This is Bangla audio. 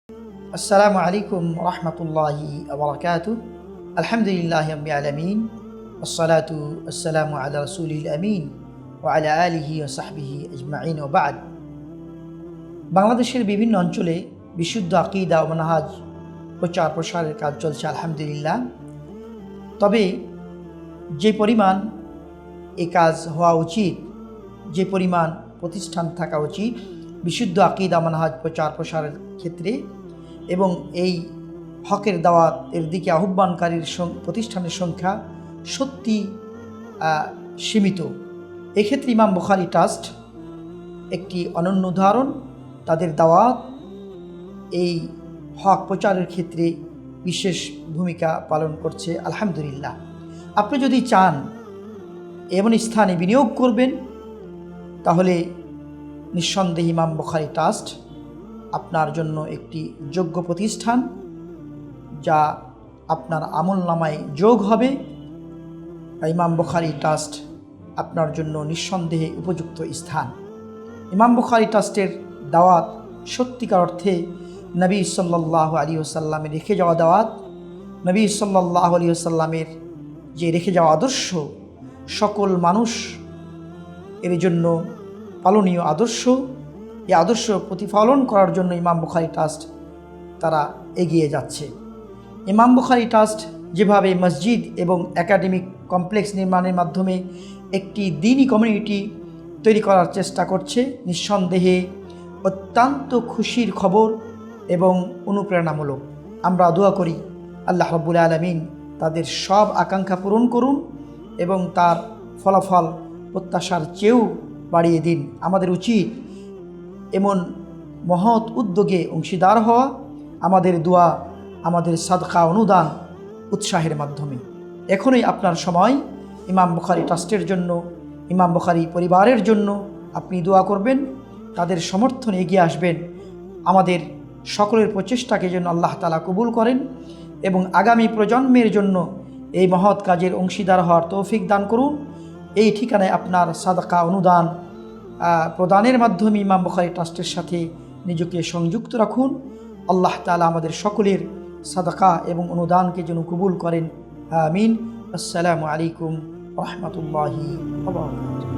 আসসালামু আলাইকুম রহমতুল্লাহি ওয়া আলহামদুলিল্লাহি রাব্বিল আলামিন ওয়াসসালাতু ওয়াসসালামু আলা রাসূলিল আমিন ওয়া আলা আলিহি ওয়া সাহবিহি আজমাইন ওয়া বা'দ। বাংলাদেশের বিভিন্ন অঞ্চলে বিশুদ্ধ আকীদা ও মানহাজ প্রচার প্রসারের কাজ চলছে আলহামদুলিল্লাহ। তবে যে পরিমাণ এই কাজ হওয়া উচিত, যে পরিমাণ প্রতিষ্ঠান থাকা উচিত বিশুদ্ধ আকীদা মানহাজ প্রচার প্রসারের ক্ষেত্রে এবং এই হকের দাওয়াতের দিকে আহ্বানকারীর প্রতিষ্ঠানের সংখ্যা সত্যি সীমিত। এক্ষেত্রে ইমাম বুখারী ট্রাস্ট একটি অনন্য উদাহরণ। তাদের দাওয়াত এই হক প্রচারের ক্ষেত্রে বিশেষ ভূমিকা পালন করছে আলহামদুলিল্লাহ। আপনি যদি চান এমন স্থানে বিনিয়োগ করবেন, তাহলে নিঃসন্দেহে ইমাম বুখারী ট্রাস্ট আপনার জন্য একটি যোগ্য প্রতিষ্ঠান, যা আপনার আমলনামায় যোগ হবে। ইমাম বুখারী ট্রাস্ট আপনার জন্য নিঃসন্দেহে উপযুক্ত স্থান। ইমাম বুখারী ট্রাস্টের দাওয়াত সত্যিকার অর্থে নবী সাল্লাল্লাহু আলাইহি ওয়াসাল্লামের রেখে যাওয়া দাওয়াত, নবী সাল্লাল্লাহু আলাইহি ওয়াসাল্লামের যে রেখে যাওয়া আদর্শ, সকল মানুষ এর জন্য পালনীয় আদর্শ, এই আদর্শ প্রতিফলন করার জন্য ইমাম বুখারী ট্রাস্ট তারা এগিয়ে যাচ্ছে। ইমাম বুখারী ট্রাস্ট যেভাবে মসজিদ এবং একাডেমিক কমপ্লেক্স নির্মাণের মাধ্যমে একটি দ্বীনি কমিউনিটি তৈরি করার চেষ্টা করছে, নিঃসন্দেহে অত্যন্ত খুশির খবর এবং অনুপ্রেরণামূলক। আমরা দোয়া করি আল্লাহ রাব্বুল আলামিন তাদের সব আকাঙ্ক্ষা পূরণ করুন এবং তার ফলাফল প্রত্যাশার চেয়েও বাড়িয়ে দিন। আমাদের উচিত এমন মহৎ উদ্যোগে অংশীদার হওয়া, আমাদের দোয়া, আমাদের সাদকা, অনুদান, উৎসাহের মাধ্যমে। এখনই আপনার সময় ইমাম বুখারী ট্রাস্টের জন্য, ইমাম বুখারী পরিবারের জন্য আপনি দোয়া করবেন, তাদের সমর্থনে এগিয়ে আসবেন। আমাদের সকলের প্রচেষ্টাকে যেন আল্লাহ তাআলা কবুল করেন এবং আগামী প্রজন্মের জন্য এই মহৎ কাজের অংশীদার হওয়ার তৌফিক দান করুন। এই ঠিকানায় আপনার সাদকা, অনুদান প্রদানের মাধ্যমে ইমাম বুখারী ট্রাস্টের সাথে নিজেকে সংযুক্ত রাখুন। আল্লাহ তাআলা আমাদের সকলের সাদকা এবং অনুদানকে যেন কবুল করেন। আমিন। আসসালামু আলাইকুম ওয়া রাহমাতুল্লাহি ওয়া বারাকাতুহু।